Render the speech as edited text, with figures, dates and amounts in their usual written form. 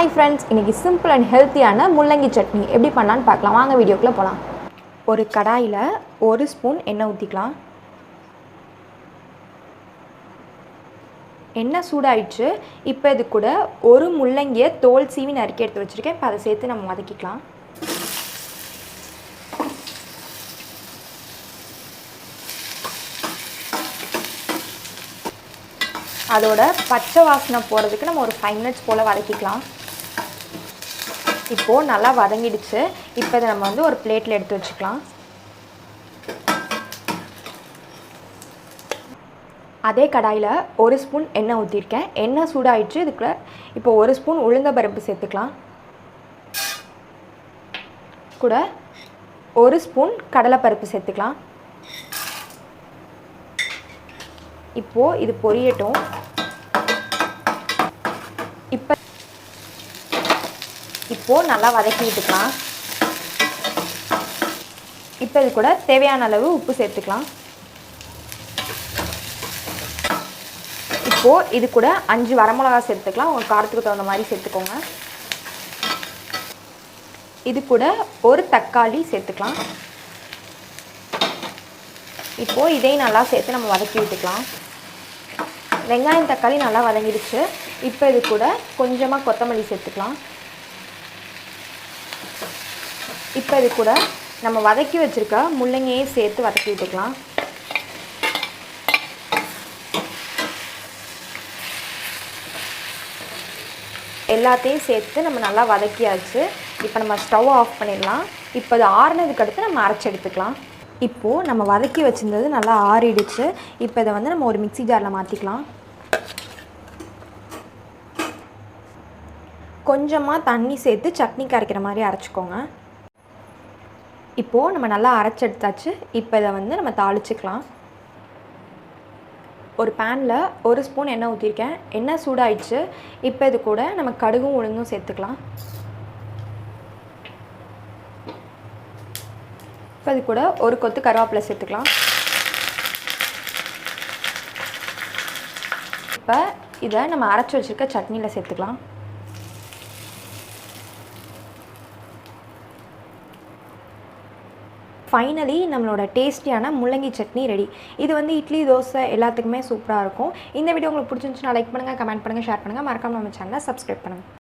Hi friends, இன்னைக்கு simple and healthy-ஆன முள்ளங்கி சட்னி எப்படி பண்ணலாம்னு பார்க்கலாம். வாங்க வீடியோக்குள்ள போலாம். ஒரு கடாயில 1 ஸ்பூன் எண்ணெய் ஊத்திக்கலாம். எண்ணெய் சூடாயிடுச்சு. இப்போ இது கூட ஒரு முள்ளங்கியை தோல் சீவி நறுக்கி எடுத்து வச்சிருக்கேன். இப்போ அதை சேர்த்து நம்ம வதக்கிக்கலாம். அதோட பச்சை வாசனை போகிறதுக்கு நம்ம ஒரு 5 minutes போல் வதக்கிக்கலாம். இப்போது நல்லா வதங்கிடுச்சு. இப்போ இதை நம்ம வந்து ஒரு பிளேட்டில் எடுத்து வச்சுக்கலாம். அதே கடாயில் 1 ஸ்பூன் எண்ணெய் ஊற்றிருக்கேன். எண்ணெய் சூடாயிடுச்சு. இதுக்குள்ள இப்போ 1 ஸ்பூன் உளுந்த பருப்பு சேர்த்துக்கலாம். கூட 1 ஸ்பூன் கடலைப்பருப்பு சேர்த்துக்கலாம். இப்போது இது பொரியட்டும். இப்போது நல்லா வதக்கி விட்டுக்கலாம். இப்போ இது கூட தேவையான அளவு உப்பு சேர்த்துக்கலாம். இப்போது இது கூட 5 வரமிளகா சேர்த்துக்கலாம். உங்கள் காரத்துக்கு தகுந்த மாதிரி சேர்த்துக்கோங்க. இது கூட ஒரு தக்காளி சேர்த்துக்கலாம். இப்போது இதையும் நல்லா சேர்த்து நம்ம வதக்கி விட்டுக்கலாம். வெங்காயம் தக்காளி நல்லா வதங்கிடுச்சு. இப்போ இது கூட கொஞ்சமாக கொத்தமல்லி சேர்த்துக்கலாம். இப்போ இது கூட நம்ம வதக்கி வச்சுருக்க முள்ளங்கியை சேர்த்து வதக்கி விட்டுக்கலாம். எல்லாத்தையும் சேர்த்து நம்ம நல்லா வதக்கியாச்சு. இப்போ நம்ம ஸ்டவ் ஆஃப் பண்ணிடலாம். இப்போ இது ஆறுனதுக்கு அடுத்து நம்ம அரைச்சி எடுத்துக்கலாம். இப்போது நம்ம வதக்கி வச்சுருந்தது நல்லா ஆறிடுச்சு. இப்போ இதை வந்து நம்ம ஒரு மிக்ஸி ஜாரில் மாற்றிக்கலாம். கொஞ்சமாக தண்ணி சேர்த்து சட்னி கரைக்கிற மாதிரி அரைச்சிக்கோங்க. இப்போது நம்ம நல்லா அரைச்சி எடுத்தாச்சு. இப்போ இதை வந்து நம்ம தாளிச்சிக்கலாம். ஒரு பேனில் 1 ஸ்பூன் எண்ணெய் ஊற்றிருக்கேன். எண்ணெய் சூடாயிடுச்சு. இப்போ இது கூட நம்ம கடுகும் உளுந்தும் சேர்த்துக்கலாம். இப்போ இது கூட ஒரு கொத்து கருவேப்பிலை சேர்த்துக்கலாம். இப்போ இதை நம்ம அரைச்சி வச்சுருக்க சட்னியில் சேர்த்துக்கலாம். ஃபைனலி நம்மளோட டேஸ்டியான முள்ளங்கி சட்னி ரெடி. இது வந்து இட்லி தோசை எல்லாத்துக்குமே சூப்பராக இருக்கும். இந்த வீடியோ உங்களுக்கு பிடிச்சிருந்துச்சுன்னா லைக் பண்ணுங்கள், கமெண்ட் பண்ணுங்கள், ஷேர் பண்ணுங்கள். மறக்காம நம்ம சேனலை சப்ஸ்கிரைப் பண்ணுங்கள்.